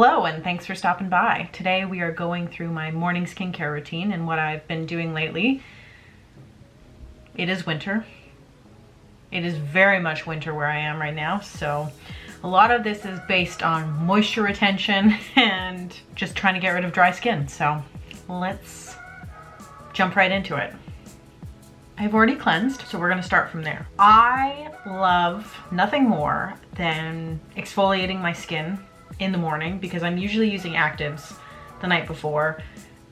Hello and thanks for stopping by. Today we are going through my morning skincare routine and what I've been doing lately. It is winter. It is very much winter where I am right now, so a lot of this is based on moisture retention and just trying to get rid of dry skin. So let's jump right into it. I've already cleansed, so we're gonna start from there. I love nothing more than exfoliating my skin in the morning because I'm usually using actives the night before,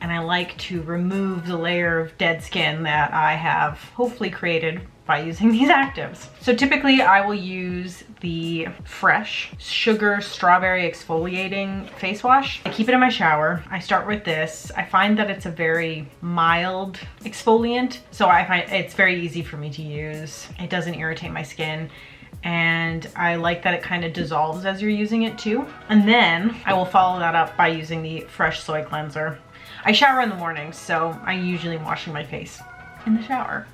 and I like to remove the layer of dead skin that I have hopefully created by using these actives. So typically I will use the Fresh Sugar Strawberry Exfoliating Face Wash. I keep it in my shower. I start with this. I find that it's a very mild exfoliant, so I find it's very easy for me to use. It doesn't irritate my skin, and I like that it kind of dissolves as you're using it too. And then I will follow that up by using the Fresh Soy Cleanser. I shower in the morning, so I usually am washing my face in the shower.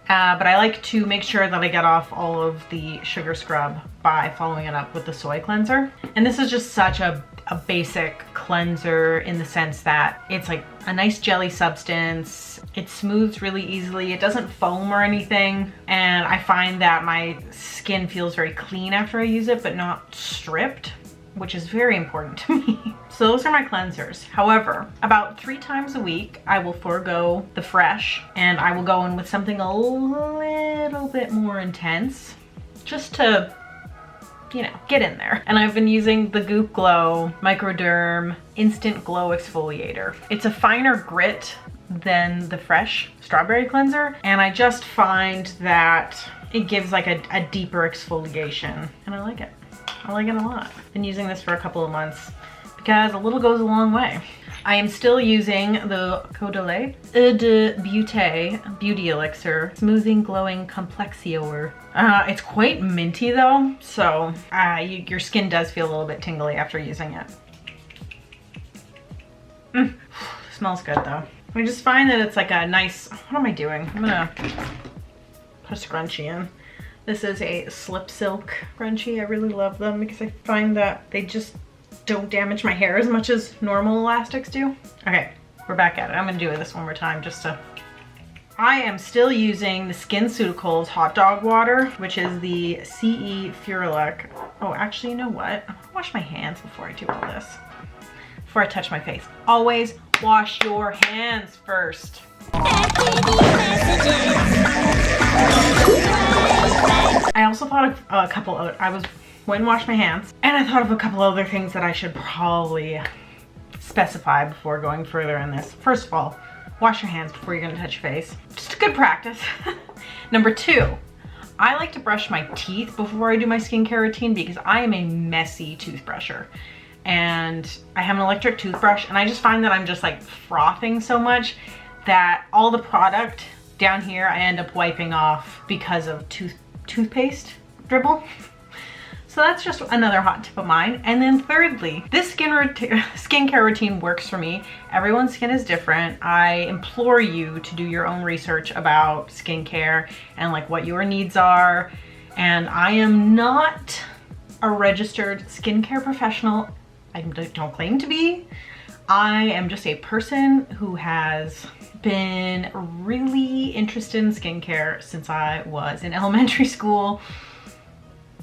But I like to make sure that I get off all of the sugar scrub by following it up with the soy cleanser. And this is just such a basic cleanser in the sense that it's like a nice jelly substance. It smooths really easily. It doesn't foam or anything. And I find that my skin feels very clean after I use it, but not stripped, which is very important to me. So those are my cleansers. However, about 3 times a week, I will forego the Fresh and I will go in with something a little bit more intense just to, you know, get in there. And I've been using the Goop Glow Microderm Instant Glow Exfoliator. It's a finer grit than the Fresh Strawberry Cleanser, and I just find that it gives like a deeper exfoliation, and I like it. I like it a lot. Been using this for a couple of months because a little goes a long way. I am still using the Caudalie Eau de Beauté Beauty Elixir Smoothing Glowing Complexior. It's quite minty though, so your skin does feel a little bit tingly after using it. Smells good though. I just find that it's like a nice, what am I doing? I'm gonna put a scrunchie in. This is a Slip Silk scrunchie. I really love them because I find that they just don't damage my hair as much as normal elastics do. Okay, we're back at it. I'm gonna do this one more time just to... I am still using the SkinCeuticals Hot Dog Water, which is the CE Ferulic. Oh, actually, you know what? I'm gonna wash my hands before I do all this. Before I touch my face. Always wash your hands first. I also thought of a couple other, went and washed my hands, and I thought of a couple other things that I should probably specify before going further in this. First of all, wash your hands before you're gonna touch your face. Just a good practice. Number 2, I like to brush my teeth before I do my skincare routine because I am a messy toothbrusher. And I have an electric toothbrush, and I just find that I'm just like frothing so much that all the product down here I end up wiping off because of toothpaste dribble. So that's just another hot tip of mine. And then thirdly, this skincare routine works for me. Everyone's skin is different. I implore you to do your own research about skincare and like what your needs are. And I am not a registered skincare professional. I don't claim to be. I am just a person who has been really interested in skincare since I was in elementary school.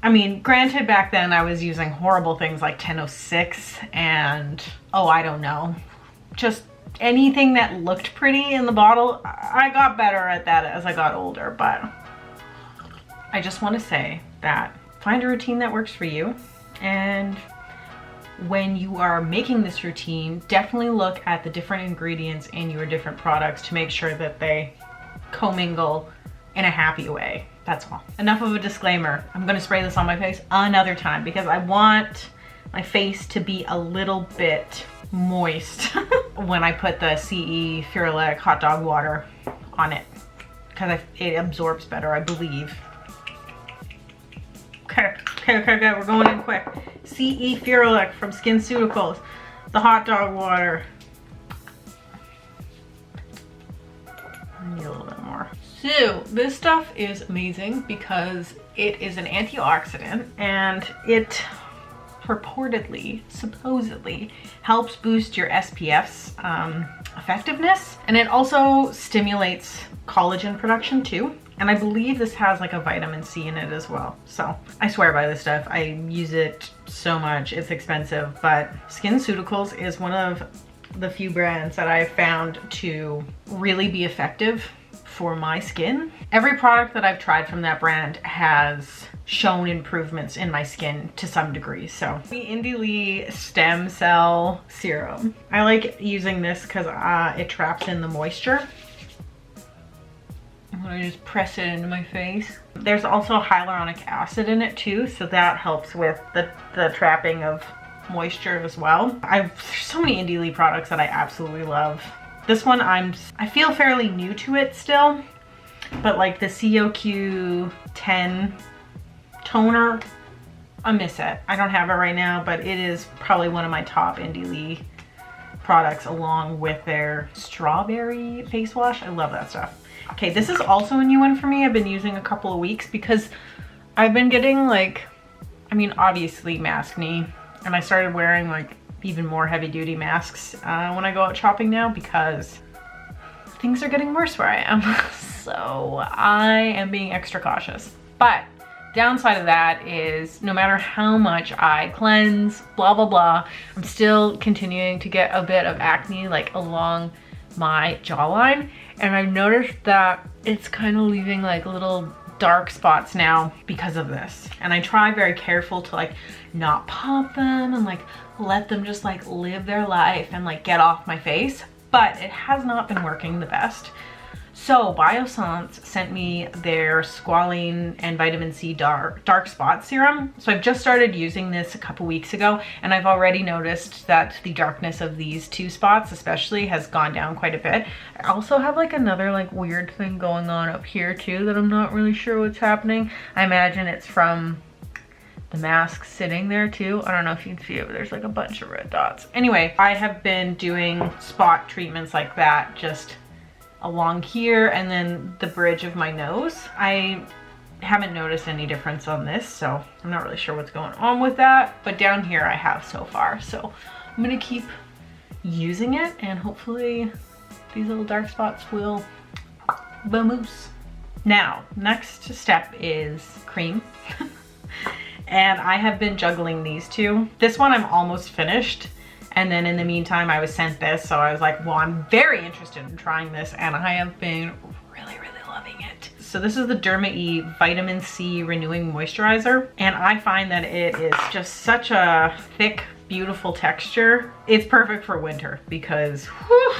I mean, granted, back then I was using horrible things like 1006 and, oh, I don't know, just anything that looked pretty in the bottle. I got better at that as I got older, but I just want to say that find a routine that works for you. And when you are making this routine, definitely look at the different ingredients in your different products to make sure that they commingle in a happy way. That's all. Enough of a disclaimer. I'm gonna spray this on my face another time because I want my face to be a little bit moist when I put the CE Ferulic Hot Dog Water on it because it absorbs better, I believe. Okay, we're going in quick. CE Ferulic from SkinCeuticals, the Hot Dog Water. I need a little bit more. So this stuff is amazing because it is an antioxidant and it purportedly, supposedly, helps boost your SPF's effectiveness. And it also stimulates collagen production too. And I believe this has like a vitamin C in it as well. So I swear by this stuff. I use it so much. It's expensive, but SkinCeuticals is one of the few brands that I've found to really be effective for my skin. Every product that I've tried from that brand has shown improvements in my skin to some degree. So the Indie Stem Cell Serum. I like using this because it traps in the moisture. I'm gonna just press it into my face. There's also hyaluronic acid in it too, so that helps with the trapping of moisture as well. There's so many Indie products that I absolutely love. This one I feel fairly new to it still, but like the COQ10 toner, I miss it. I don't have it right now, but it is probably one of my top Indie products along with their strawberry face wash. I love that stuff. Okay, this is also a new one for me. I've been using a couple of weeks because I've been getting like, I mean, obviously maskne, and I started wearing like even more heavy duty masks when I go out shopping now because things are getting worse where I am. So I am being extra cautious. But downside of that is no matter how much I cleanse, blah, blah, blah, I'm still continuing to get a bit of acne like along my jawline. And I've noticed that it's kind of leaving like little dark spots now because of this. And I try very careful to like not pop them and like let them just like live their life and like get off my face, but it has not been working the best. So Biossance sent me their squalene and vitamin C dark spot serum. So I've just started using this a couple weeks ago, and I've already noticed that the darkness of these two spots especially has gone down quite a bit. I also have like another like weird thing going on up here too that I'm not really sure what's happening. I imagine it's from the mask sitting there too. I don't know if you can see it, but there's like a bunch of red dots. Anyway, I have been doing spot treatments like that just along here and then the bridge of my nose. I haven't noticed any difference on this, so I'm not really sure what's going on with that, but down here I have so far. So I'm gonna keep using it and hopefully these little dark spots will vamoose. Now, next step is cream. And I have been juggling these two. This one I'm almost finished. And then in the meantime, I was sent this. So I was like, well, I'm very interested in trying this. And I have been really, really loving it. So this is the Derma E Vitamin C Renewing Moisturizer. And I find that it is just such a thick, beautiful texture. It's perfect for winter because whew,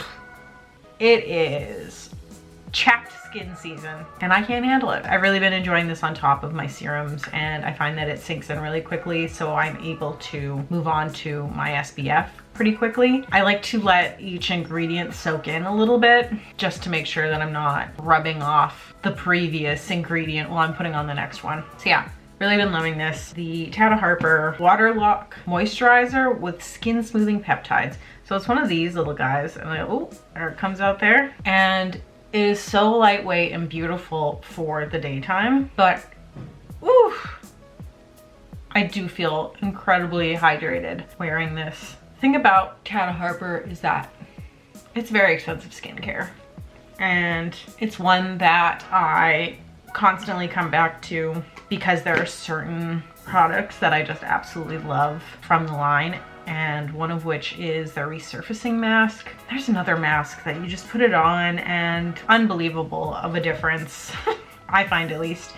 it is chapped skin season and I can't handle it. I've really been enjoying this on top of my serums and I find that it sinks in really quickly, so I'm able to move on to my SPF pretty quickly. I like to let each ingredient soak in a little bit just to make sure that I'm not rubbing off the previous ingredient while I'm putting on the next one. So yeah, really been loving this. The Tata Harper Water Lock Moisturizer with Skin Smoothing Peptides. So it's one of these little guys and oh, there it comes out there. And it is so lightweight and beautiful for the daytime, but ooh, I do feel incredibly hydrated wearing this. The thing about Tata Harper is that it's very expensive skincare, and it's one that I constantly come back to because there are certain products that I just absolutely love from the line, and one of which is their resurfacing mask. There's another mask that you just put it on and unbelievable of a difference, I find at least.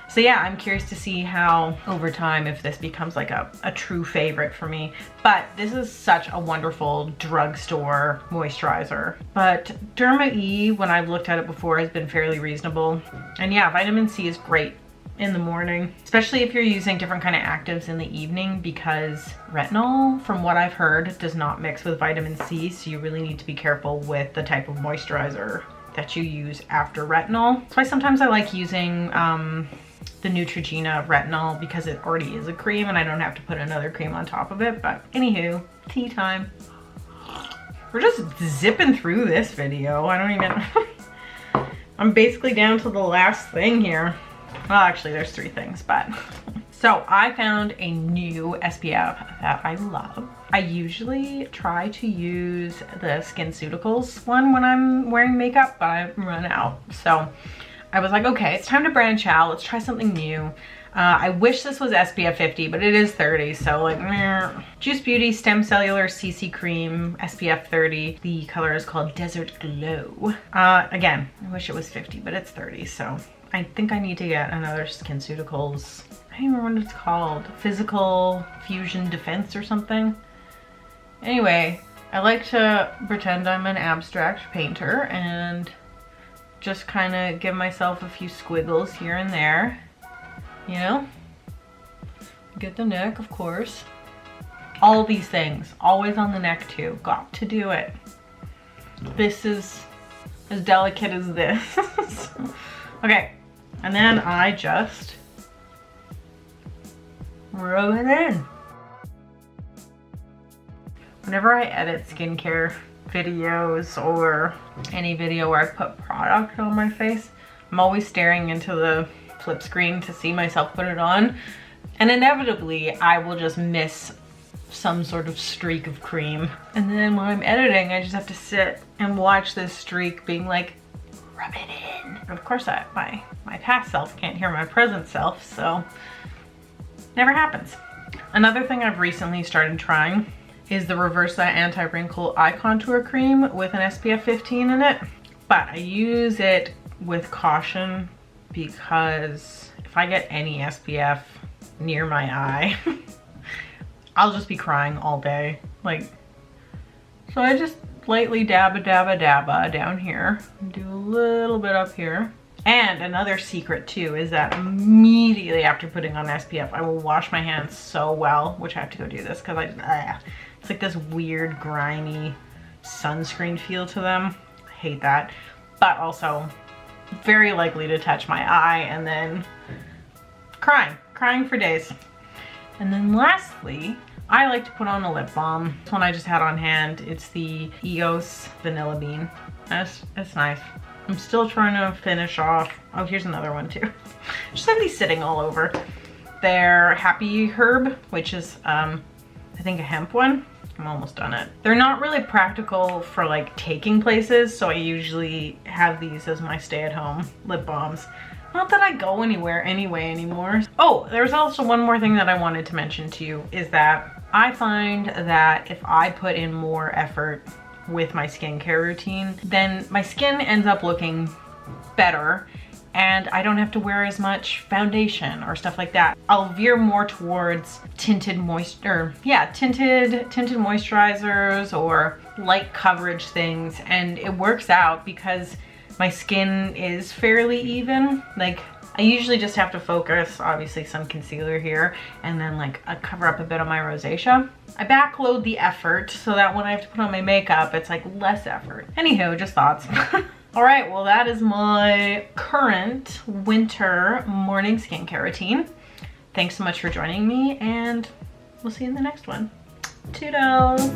So yeah, I'm curious to see how over time, if this becomes like a true favorite for me. But this is such a wonderful drugstore moisturizer. But Derma E, when I've looked at it before, has been fairly reasonable. And yeah, vitamin C is great in the morning, especially if you're using different kind of actives in the evening, because retinol, from what I've heard, does not mix with vitamin C, so you really need to be careful with the type of moisturizer that you use after retinol. That's why sometimes I like using the Neutrogena retinol, because it already is a cream and I don't have to put another cream on top of it. But anywho, tea time. We're just zipping through this video. I don't even I'm basically down to the last thing here. Well, actually there's 3 things, but So I found a new SPF that I love. I usually try to use the SkinCeuticals one when I'm wearing makeup, but I've run out. So I was like, okay, it's time to branch out. Let's try something new. I wish this was SPF 50, but it is 30, so like, meh. Juice Beauty Stem Cellular CC Cream, SPF 30. The color is called Desert Glow. Again, I wish it was 50, but it's 30, so I think I need to get another SkinCeuticals. I don't even remember what it's called. Physical Fusion Defense or something. Anyway, I like to pretend I'm an abstract painter and just kind of give myself a few squiggles here and there. You know, get the neck, of course. All these things, always on the neck too. Got to do it. This is as delicate as this. Okay, and then I just rub it in. Whenever I edit skincare videos or any video where I put product on my face, I'm always staring into the flip screen to see myself put it on, and inevitably I will just miss some sort of streak of cream, and then when I'm editing I just have to sit and watch this streak being like, rub it in. And of course my past self can't hear my present self, so never happens. Another thing I've recently started trying is the Reversa Anti-Wrinkle Eye Contour Cream with an SPF 15 in it, but I use it with caution because if I get any SPF near my eye, I'll just be crying all day. Like, so I just lightly dabba down here, do a little bit up here. And another secret too is that immediately after putting on SPF, I will wash my hands so well, which I have to go do this because it's like this weird grimy sunscreen feel to them. I hate that, but also very likely to touch my eye and then crying for days. And then lastly, I like to put on a lip balm. This one I just had on hand. It's the EOS Vanilla Bean. It's nice. I'm still trying to finish off. Oh, here's another one too. Just have these sitting all over. They're Happy Herb, which is I think a hemp one. I'm almost done it. They're not really practical for like taking places, so I usually have these as my stay-at-home lip balms. Not that I go anywhere anyway anymore. Oh, there's also one more thing that I wanted to mention to you is that I find that if I put in more effort with my skincare routine, then my skin ends up looking better and I don't have to wear as much foundation or stuff like that. I'll veer more towards tinted moisturizers or light coverage things, and it works out because my skin is fairly even. Like, I usually just have to focus, obviously some concealer here, and then like I cover up a bit of my rosacea. I backload the effort so that when I have to put on my makeup, it's like less effort. Anywho, just thoughts. All right, well, that is my current winter morning skincare routine. Thanks so much for joining me, and we'll see you in the next one. Toodles.